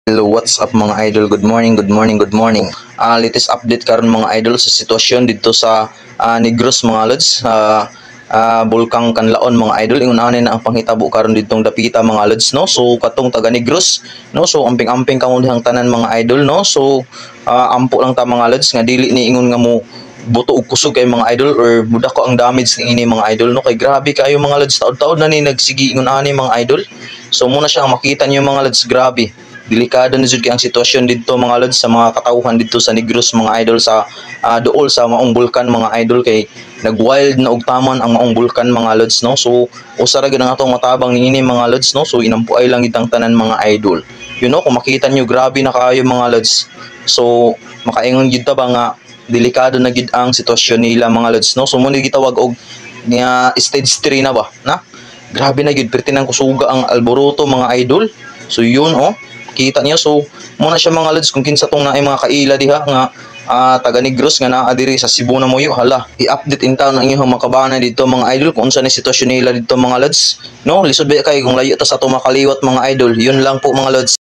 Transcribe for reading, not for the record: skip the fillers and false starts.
Hello, what's up mga idol? Good morning, good morning, good morning. Latest update karon mga idol sa sitwasyon dito sa Negros mga lods. Bulkang Kanlaon mga idol. Ingunahan na ang panghitabo karon ditong dapita mga lods, no? So katong taga Negros, no? So amping-amping kamo dihang tanan mga idol, no? So ampo lang ta mga lods nga dili ni ingon nga mo buto og kusog kay mga idol or muda ko ang damage ni ini mga idol, no? Kay grabe kayo mga lods, taud-taud na ni nagsigi ingunahan ni mga idol. So muna siya makita niyo mga lods, grabe. Delikado na jud kay ang sitwasyon dito mga lods sa mga katawhan dito sa Negros mga idol, sa duol sa maong bulkan mga idol, kay nagwild na og tamon ang maong bulkan mga lods, no? So usa ra gyud ang atong matabang niini mga lods, no? So inampuay lang itang tanan mga idol. You know, kung makita niyo grabe na kaayo mga lods. So makaingon gyud ta ba nga delikado na gyud ang sitwasyon nila mga lods, no? So mo ni gitawag og niya stage 3 na ba na grabe na gyud pertinang kusuga ang alboroto mga idol. So yun, oh, kita niyo. So muna siya mga lods kung kinsa tong naay mga kaila diha nga taga Negros nga naa diri sa Cebu na moyo. Hala, i-update in town ang inyong makabana dito mga idol kung unsa ni sitwasyon nila dito mga lods, no? Lisod ba kay kung layo ta sa ato makaliwat mga idol. Yun lang po mga lods.